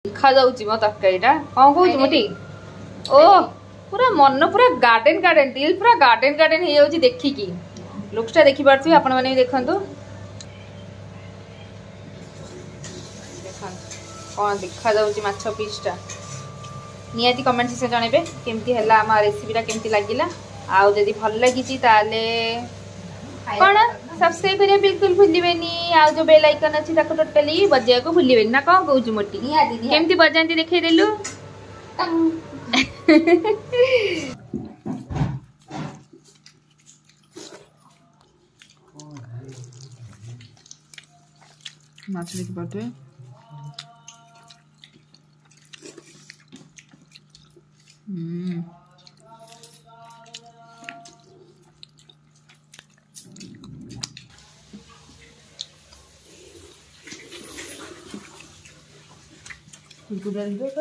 देखा जाउची मो तरकारीटा कौन कहूँ मोटी ओ पूरा मन पूरा गार्डन गार्डन दिल पूरा गार्डन गार्डन हो जाउची देखिकी लुक्सटा देखि पारथि आपण माने देखंतु कौन देखा जाउची माछ पीसटा नियाती कमेंट से जणेबे केमती हला हम रेसिपीटा केमती लागिला आउ जदी भल लागिची ताले कौन सब्सक्राइब करिया बिल्कुल भूलिबेनी आ जो बेल आइकन अछि ताको टोटली बजाया को भूलिबेनी ना कौन कहूँ मोटी केमती बजांती देखे देलु मछली की बात है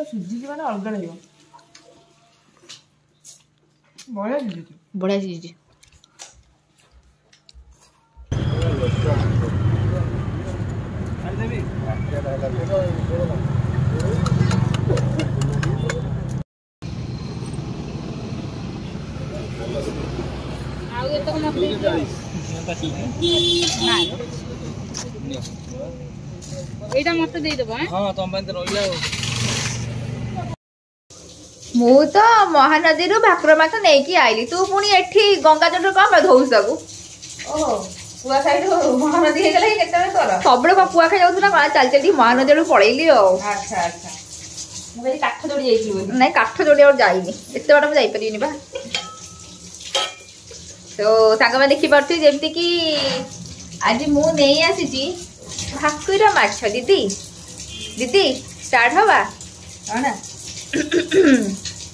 सुजी मैंने अलग लगे बढ़िया चीज एटा मत दे देबो हां तुम पे रोइला मु तो महानदी रु भाकुर माछ नहीं कि आइली तू पुनी एठी गंगा जंडर कम धौस ताकू ओहो पुआ साइड महानदी हे गेले केते तोर सबले पुआ खाइ जाउत ना चल चल महानदी रु पळैली ओ अच्छा अच्छा मु कहि काठ जोडी जाइछी बोली नहीं काठ जोडी और जाइनी एते बाटा जाई परिनी बा तो सांग में देखि परथि जेमति कि आज मु नहीं आसी भाकुर माछ दीदी दीदी स्टार्ट हवा ना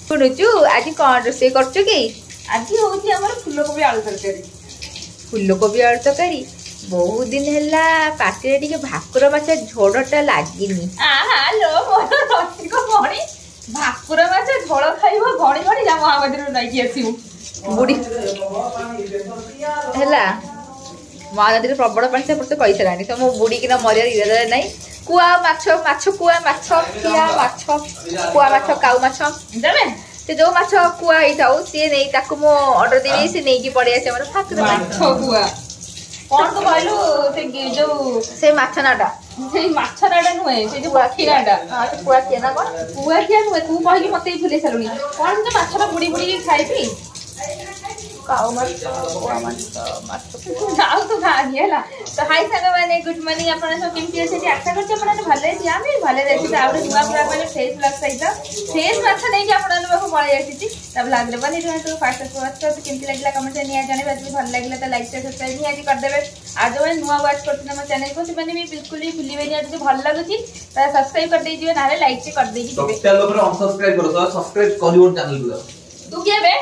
शुणुचु आज कौन रोसे करछु कि आज होची हमर फुलकोबी आलू तरकारी बहुत दिन हैला पाटे टिके भाकुर माछ झोड़टा लागिनी लो मोर रसिक भणी भाकुर माछ झोड़ खाइबो घणी घणी जा महामंदिर नाइकी आसीउ बुडी हैला महानदी प्रबल पानी से कही सारानी तो मो बुड़ी किना मरिया इधर नहीं कुआ माछ माछ कुआ माछ किया माछ कुआ माछ काउ माछ देबे से जो माछ कुआ इथाउ से नहीं ताकू मो ऑर्डर देबे से नहीं की पड़े से हमर भाकुर माछ कुआ कोन तो कहलु से जो से माछ नाडा से माछ नाडा नुए से जो बाकी नाडा हां तो कुआ के ना कोन कुआ के नुए तू कहि कि मते भूले सरुनी कोन तो माछरा बुड़ी बुड़ी खाइबी काउ माछ कुआ माछ जाओ तो खा गेला तो हाय संग माने गुड मॉर्निंग आपण सब केमती अछि आशा करछि आपण भले अछि आमे भले रहछि त आउर नुवा पुरा माने फ्रेश ब्लॉग सहित फ्रेश माछ नै कि आपण लोक पळे आछि तब लागले बनी तो फास्ट वाच कर केमती लागला कमेंट निया जाने बात भल लागला त लाइक शेयर सब्सक्राइब निया कर देबे आज जो नुवा वाच करछि हम चैनल को से माने भी बिल्कुल ही भूलिबे नि आज भल लागछि त सब्सक्राइब कर दे जिवे नाले लाइक से कर दे जी सब लोग अनसब्सक्राइब करो सब्सक्राइब करियो चैनल को तू के बे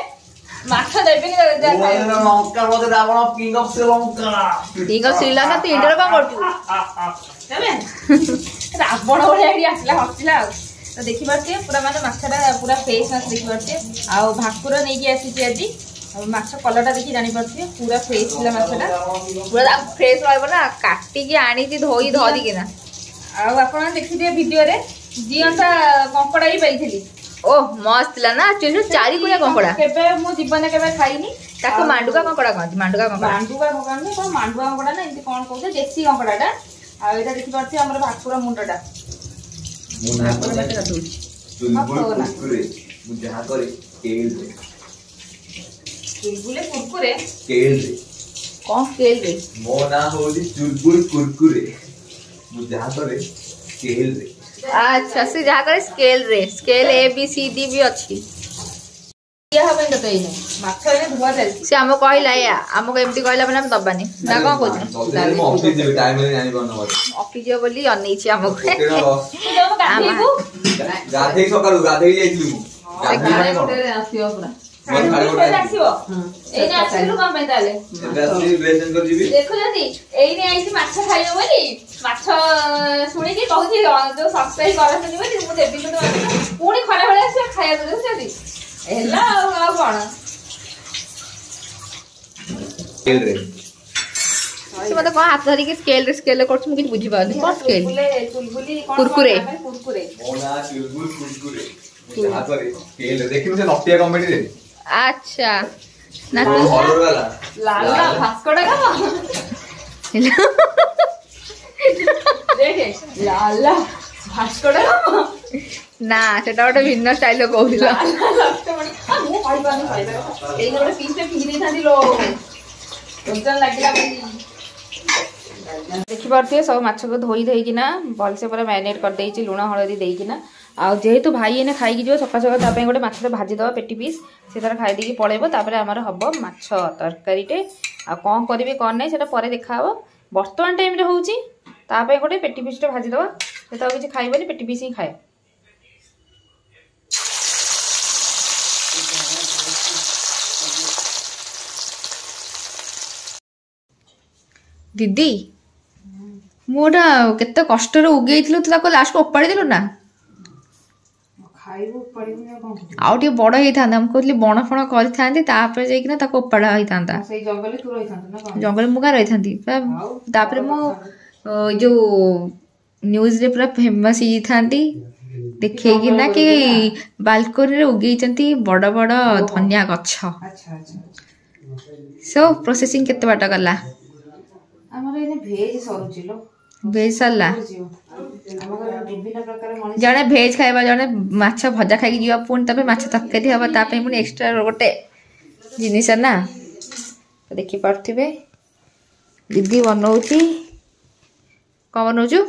माथा देबे नि जा खाइ लंका बोले रावण किंग ऑफ श्रीलंका तू इंटर का करतु तबे रावण ओले आडी आसला हसला तो देखि बाटे पूरा माने माछटा पूरा फ्रेश माछ देखि बाटे आ भाकुर नै कि आसी छी आजी आ माछ कलरटा देखि जानि बाटे पूरा फ्रेश छला माछटा पूरा फ्रेश रहबो ना काटी के आनी छी धोई धरी के ना आ आपण देखि दे वीडियो रे जियंता कंकड़ा ही पाइथिली ओ मस्त ला ना चुनु चारी गुणा कंकड़ा केबे मु जीवन केबे खाइनी ताको मांडुका कंकड़ा कहती मांडुका कंकड़ा नहीं कोन मांडुका कंकड़ा ना इनते कोन कहते देसी कंकड़ाटा आ एटा देखि परछि हमर भाकुर मुंडटा मुना पर बेटा दोछि चुलबुल कुरकुरे मु जहा करे स्केल रे चुलबुले कुरकुरे स्केल रे कोन स्केल रे मो ना होली चुलबुल कुरकुरे मु जहा करे स्केल रे अच्छा से जहा करे स्केल रे scale A B C D भी अछि या हमें तो इने माछ रे धुआ देल से हम कहला या हमको एमटी कहला बना हम दबानी ना कोन कहछ ऑफिस जे टाइम रे आनी बन ऑफिस जे बोली अनै छी हमको गाधे सकाळु गाधे जाइलु गाधे आसियो पूरा मन खाली आसियो ए ना आसिलु कम बेताले रात्रि ब्लेजन कर जीबी देखो जदी एई ने आइसी माछ खाइयो बोली माछ सुनी के कहू छी जो सब्सक्राइब करथनि बोली मु देबी तो पुनी खरा खरा आसी खाया दे जदी एला आ कोन खेल रे से मत कौन हाथ धरिक स्केल कर मुझे बुझी पानी कौन स्केल कुरकुरे अच्छा ना ना सेटा गोटे भिन्न स्टाइल कहूला देखी पारे सब माछ को धोई धोईकिना भलसे पूरा मैरिनेट कर देइछि लुण हलदी देइकिना आ जेहेतु भाई एने खाई जो सका सका तापे गोटे माछ भाजी दवा पेटी पीस से तार खाई देकी पळेबो तापरे हमर हबो माछ तरकारीटे आ कोन करिवे कोन नै सेटा परे देखाबो वर्तमान टाइम रे होउछि तापे गोटे पेटी पीसटे भाजी दवा सेटा किछि खाइबोनी पेटी पीस ही खाए दीदी मोटा केते कष्ट रे उगेई थिलु ताको लास्ट को ओपाड़ी दिलु ना खाइबो पड़िबो ना कोन आउटी बड़ हेई थांदा हम कहली बण फण करि थांदी तापर जाई किना ताको ओपाड़ा हेई थांदा सही जंगल तू रहि थांदा ना जंगल मुगा रहि थांदी तापर मो जो न्यूज रे पूरा फेमस ही थांदी देखे कि ना कि बालकनी रे उगेई चंती बड़ बड़ धनिया गछ अच्छा अच्छा सो प्रोसेसिंग केते बाटा गला हमर एने भेज सरुचिलो भेज सरला जड़े भेज खाइबा जड़े माछ भजा खाई जीवा पुणी तबे माछ तरकारी हबा तापे पुणी एक्स्ट्रा गोटे जिनिस ना तो देखि पारथिबे दीदी बनौची क बनौचु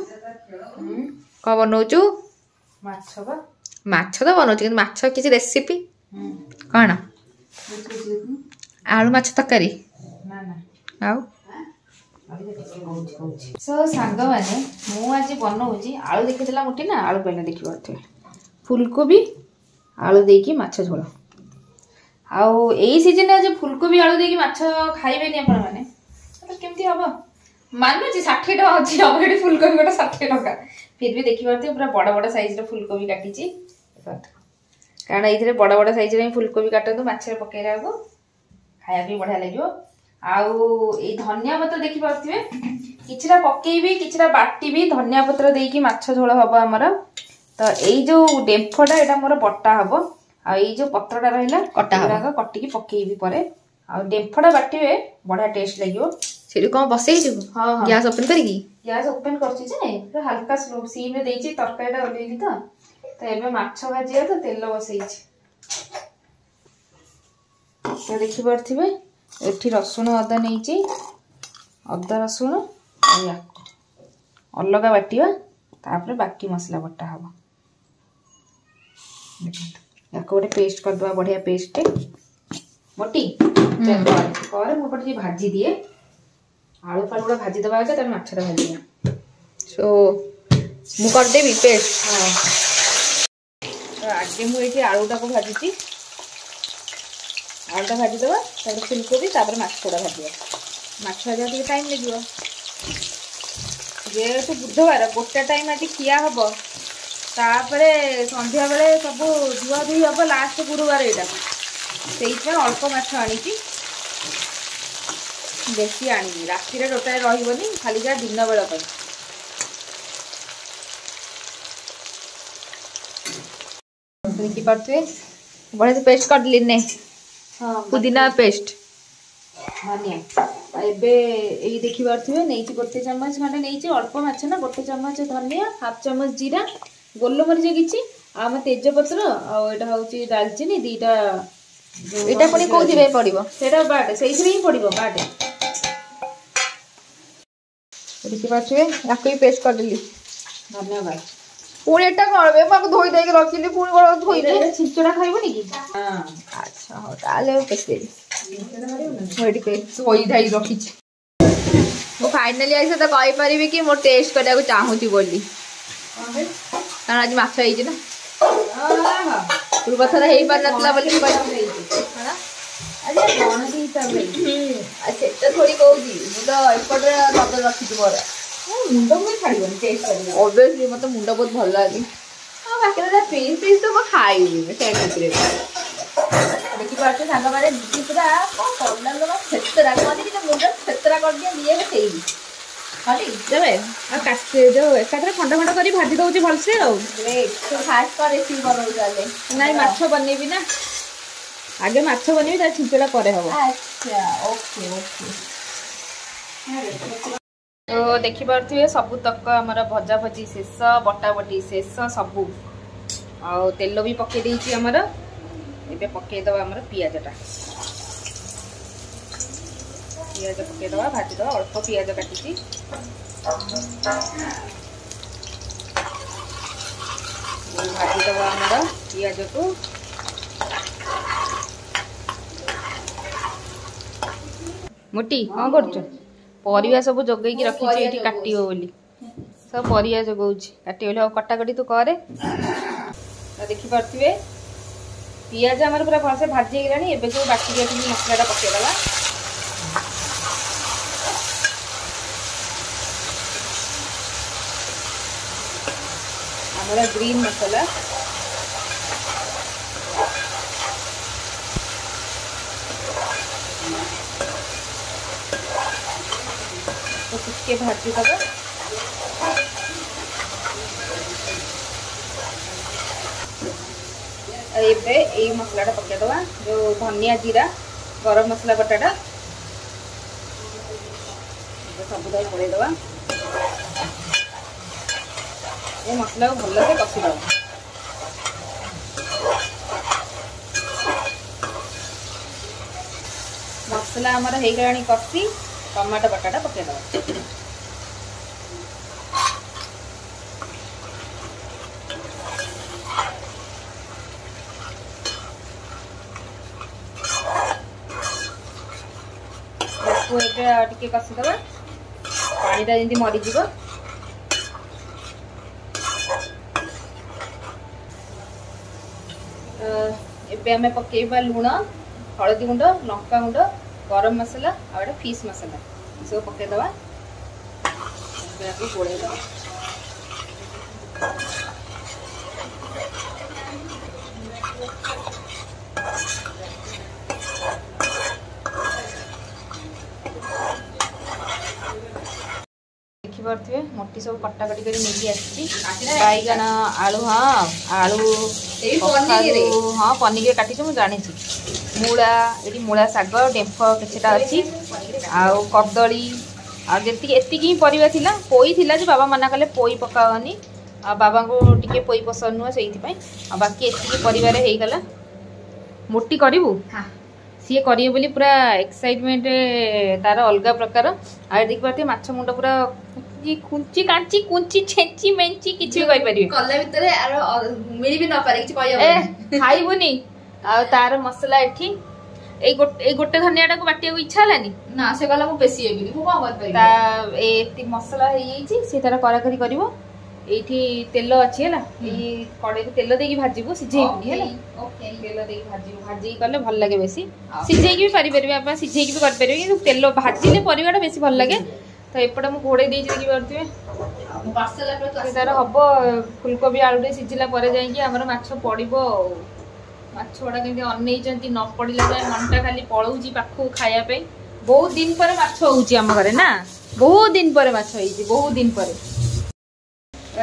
क बनौचु माछ तो बनौची कि माछ किसी रेसिपी कौन आलू माछ तरकारी ना ना आउ सो सांग माने मु आज बनाऊची आलू देखिला मुठी ना आलू पहले देखि पारथे फुलकोबी आलू देकी माछ झोल आउ एई सीजन आज फुलकोबी आलू देकी माछ खाइबे नि आपण माने तो केमती हबो मानु जी 60 टका अछि ऑलरेडी फुलकोबी गोटा 60 टका फिर भी देखि पारथे पूरा बड़ बड़ साइज रे फुलकोबी काटी छी कारण एइथरे बड़ बड़ साइज रे फुलकोबी काटतो माछ रे पकेइ रागो खाया भी बढ़िया लागियो आउ ए धनिया पत्र देखि पारथिबे किछरा पकेइबी किछरा बाटीबी धनिया पत्र देकी माछ झोल हबो हमर तो एई जो डेम्फटा एटा मोर बट्टा हबो आ एई जो पत्रटा रहला कटा हबो कट्टी की पकेइबी परे आ डेम्फटा बाटीबे बढ़िया टेस्ट लागियो सेडी कोन बसेइ छु हां गैस ओपन करिकी गैस ओपन करछि जे तो हल्का स्लो सीम रे देइछि तरकारीटा ओलेइली तो एबे माछ भाजिया तो तेल बसेइ छि तो देखि पारथिबे एठी रसुण अदा नहीं अदा रसुण अलग बाटिया तापर बाकी मसला बटा हम या गोटे पेस्ट कर दवा बढ़िया पेस्ट मोटी करे मो पटे भाजी दिए आलू फालू गुड़ा भाजी दवा तब माछटा भाजी सो मु कर देबी पेस्ट हां तो आगे मु एठी आलूटा को भाजी आलूटा भाजी दवा तापर फुलकोबी तापर माछटा भाजिया माछ भाजा ଟିକେ टाइम लगियो जेहेतु बुधवार गोटे टाइम आज खिया हम तापरे संध्या बेले सब धुआ धुई हम लास्ट गुरुवार यहाँ से अल्प माछ आनी बेसी आनी राति टोटाल रही खाली जहाँ दिन बेला देखी पारे बढ़िया पेस्ट कर देली पुदीना पेस्ट धनिया एबे एई देखि पारथिबे नेइछि गोटे चम्मच खंडे नेइछि अल्प माछ ना गोटे चम्मच धनिया हाफ चम्मच जीरा गोलमरिच किछि आ म तेज पत्र आ एटा होछि दालचीनी दीटा एटा कोनी कोथि बे पड़िबो सेटा बाटे सेइथि ही पड़िबो बाटे देखि पारथिबे याकई पेस्ट कर देली धन्यवाद पुणी एटा करबे माको धोई देके रखिली पुणी गोड़ धोई दे छिचड़ा खाइबो नी कि हां अच्छा हो ताले पेस्ट देली मोटी पेस्ट सोई धाई रखी मु फाइनली आई तो कहि परिबे कि मो टेस्ट करया को चाहूची बोली कारण आज माछ हेइ ना पूर्व थरा हेइ पर नतला बोली हां आज कोन की हिसाब रे अच्छा थोड़ी कहूजी मु तो एपट रे सब रखी दो बरा मुंडो में खाइबो टेस्ट करियो ऑब्वियसली मते मुंडो बहुत भल लागे आ बाकी रे पीस पीस तो म खाइबी से खातिर देखिए सांग मारे दीदी पूरा कौन करना छेतरा कहते मुंड छेतरा कर दिया दिए सेई देवे जो एकाथरे खंड खंड कर भाजी दौर भलसे फास्ट कर रेसिपी बनाऊ ना माछ बनैबी ना आगे माछ बनैबी तार छिंचड़ा पर हम। अच्छा ओके ओके तो देखी पारे सबू तक आमर भजा भजी शेष बटा बटी शेष सबू आ तेल भी पकई देइछि आमर एबे पकईदवा आमर पियाजटा पियाज पकईदवा भाजीदवा अल्प पियाज काटी भाजीदवा आमर पियाज को मोटी कौन कर परिया सब जगैकी रखी काटियो बोली सब परिया जगाऊँ काटियो बोली कटाकटी तू करे देखी पारे पियाज आमर पूरा भलसे भाजी गलानी एबे सब बाटी रखी मसलाटा पकईदवा आमर ग्रीन मसाला तो टिके भाजी दबा एबे ए मसलाटा पकईदवा जो धनिया जीरा गरम मसला बटाटा सबुदा पड़ेदवा ये मसला को भल से कषिदवा मसला आमर हो गलानी कषि टमाटो बटाटा पकईदवा टिके कषिदवा पानीटा जमी मरीज एबे आमे पकेबा लुण हलदी गुंड लंका गुंड गरम मसला और फिश मसला सब पकेदवा गोड़ेदवा देखिपे मोटी सब कटाकटी कर बैगन आलू हाँ आलू हाँ पनीर काटी मुझे जानी मूला ये मूला साग डेम्फ किटा अच्छी आउ कदली आती परिवा थिला पोई थिला जो बाबा मना कले पोई पकाओनी आ बाबा को टिके पोई पसंद नुह से बाकी एति परिवार हो गला मोटी करू सी करिए बोली पूरा एक्साइटमेंट तार अलग प्रकार आ देख पारे माछ मुंड पूरा कुंची कांची कुंची छेची मेंची किछि भी कहि परिबे कल्ला भितरे आरो मिली भी न पारे किछि कहय खाइबुनी आ तार मसला एठी ए गोटे धनियाटा को बाटिया को इच्छा हलानी ना से गला मु पेसी हेबी मु कोन कर ता एति मसला हे येछि से तार कराकरी करिवो एठी तेल अछि हला ए कड़े तेल देकी भाजीबो सिझेइबी हला ओके तेल देकी भाजीबो भाजी करले भल लागे बेसी सिझेइकी भी पारि परबे आपा सिझेइकी भी कर परबे कि तेल भाजीले परिवाटा बेसी भल लागे तो एपटे मु घोड़े देई देखि परथिबे मसला पे तार हबो फुलकोबी आलू सिझिला परे जाई कि हमर माछ पड़िबो माछ वडा केंति अनै जंती न पड़िला जाय मनटा खाली पळौजी पाखु खाया पे बहुत दिन पर माछ होउची हम घरे ना बहुत दिन पर माछ होईची बहुत दिन पर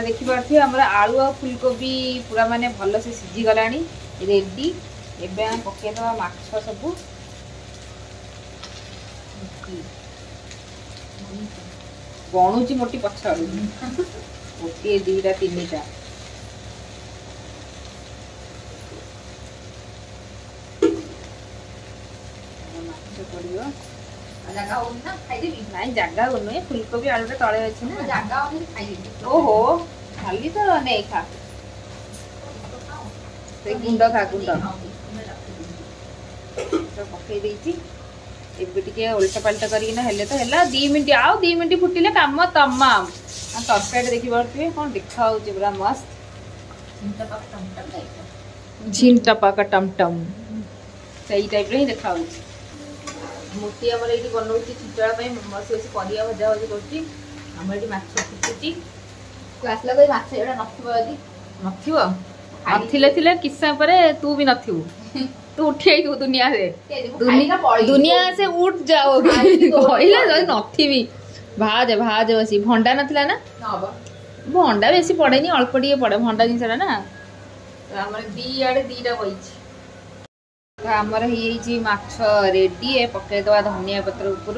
देखि पारथि हमरा आलू आ फुलकोबी पूरा माने भलो से सिझी गलानी रेडी एबे हम पके दवा माछ सबु गणुची मोटी पछाड़ू गोटे दीटा तीनटा जगह ना खाइदेवी ना जगह नुहे फुलकोबी आलूटा तले अच्छे ना जगह खाइदेवी ओहो खाली तो नहीं खा गुंड खा गुंड तो पकई देइछि एबे टिके उल्टा पल्टा करिना हेले तो हेला 2 मिनिट आउ 2 मिनिट फुटिले काम तमाम आ तरकारी देखि परथि कोन देखा होछि पूरा मस्त झिंटा पाका टमटम सही टाइप रे देखा होछि मोटी आमर ये बनाऊँगी छिचड़ा बसी बस परिया भजा भजी कर आम ये माछ फुटुची क्लास लगे माछ जोड़ा नथिबो किसा पर तू भी नथिबो तू उठी आई तू दुनिया से दुनिया से उठ जाओगी कहला नथी भाज भाज बसी भंडा नथिला ना भंडा बेसी पड़ेनी अल्प टिके पड़े भंडा जिनसा ना हमर दी आड़े दीटा बइछि हमर ही माछ रेडी है पकई दवा धनिया पत्र ऊपर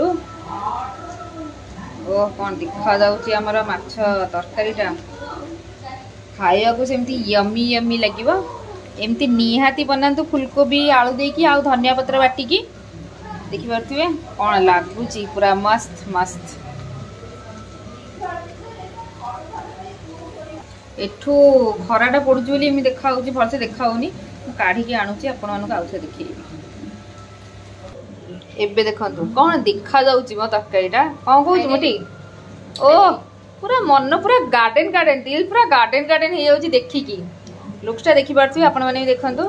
ओ कौन देखा जाउची हमर माछ तरकारीटा खाइया को सेमती यमी यमी लगिवो एमती निहाती बनातु फुलकोबी आलू देकी आ धनिया पत्र बाटिकी देखि पारथिबे कौन लागुची पूरा मस्त मस्त एठू खराटा पड़ुची बोली एमि देखा होउची भलसे देखा होउनी काढ़ी के आणुची आपण मानक आउथे देखिबे एबे देखंतु कौन देखा जाउची मो तरकारीटा कौन कहउची मोटी ओ पूरा मन पूरा गार्डन गार्डन दिल पूरा गार्डन गार्डन हे जाउची देखिकी लुक्सटा देखि पारथिबे आपण माने देखंतु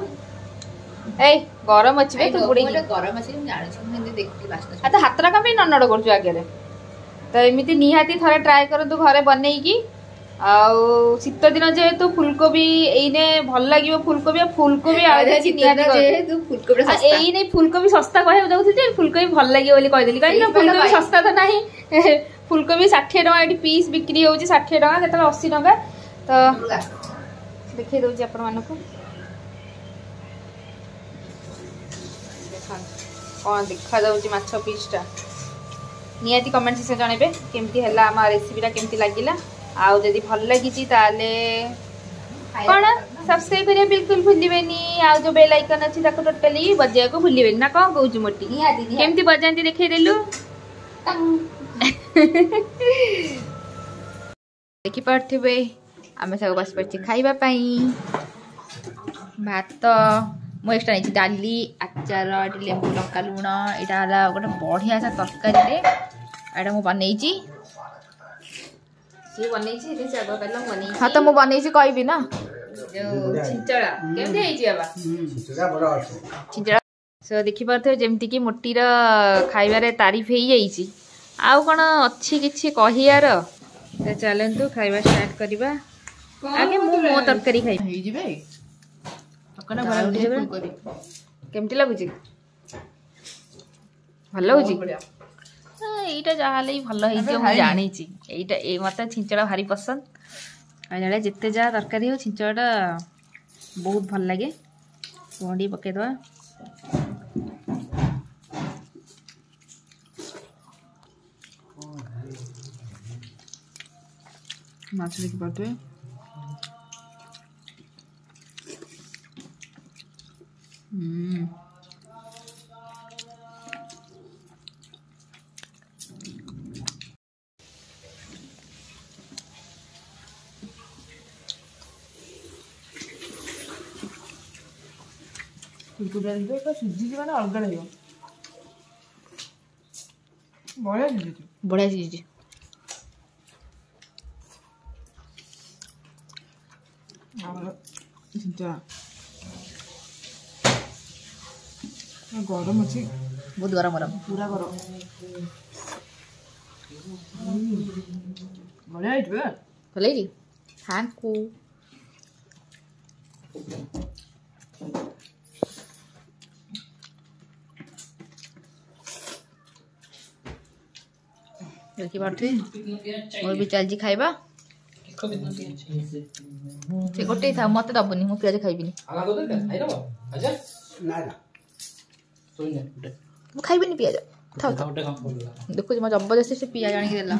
ए गरम अछि बे तू बुडी गरम अछि हम जानि छी हिंदी देखि बास्ता आ त हातरा का भी ननड करछु आगे रे त एमिति निहाती थरे ट्राई करंतु घरे बनेई की आउ शीत दिन जेहेतु फुलकोबी एइने भल लागिवो फुलकोबी आधे जेहेतु फुलकोबी सस्ता एइने फुलकोबी सस्ता कहे जाउथि जे फुलकोबी भल लागिवो बोली कहि देली काई ना फुलकोबी सस्ता त नाही फुलकोबी 60 टका एटी पीस बिक्री होउची 60 टका केतला 80 टका त देखै दउची अपन मानको कौन देखा जाउची माछ पीसटा नियाती कमेंट से जणेबे केमती हला हम रेसिपीटा केमती लागिला आउ जदि भल लगी ताले कौन सब्सक्राइब करिया बिल्कुल भूलिबेनी आउ जो बेल आइकन अछि ताको टोटली बजाया को भूलिबेनी ना कौन कहउची मोटी केमती बजांती देखे देलु देखि पारथिबे आमे सब बस परछि खाइबा पई भात मो एक्स्ट्रा नहीं डाली आचार लेंबू लंका लुण यहाँ गोटे बढ़िया सा तरकारी रे एटा मु बनई हाँ तो मुझे बनई कहबी ना छिंचड़ा छिंचड़ा सो देखी पारे जमती कि मोटीर खाइबार तारीफ हो जाइए आउ कौन अच्छी किसी कहियार चलतु खाइबा स्टार्ट करवा आगे मो तरकारी खाई केमती लगुच भल लगुच এইটা যাহালে ভাল হইছে মু জানিছি এইটা এই মতে ছিঞ্চড়া ভারি পছন্দ আর যেতে যা তরকারি হো ছিঞ্চড়াটা বহুত ভাল লাগে কোঁড়ি পকাই দেবা মাছ দেখি পারবে फुलकोबी देखिए तो सिझी माने अलग लगे बढ़िया सिझी गरम अच्छी बहुत गरम गरम पूरा गरम बढ़िया भले थैंक यू देखी पार्थे और भी चलजी खाइबा से गोटे था मत दबनी मु पियाज खाइबिनी मु खाइबिनी पियाज था देखो जे म जबरदस्ती से पियाज आनी देला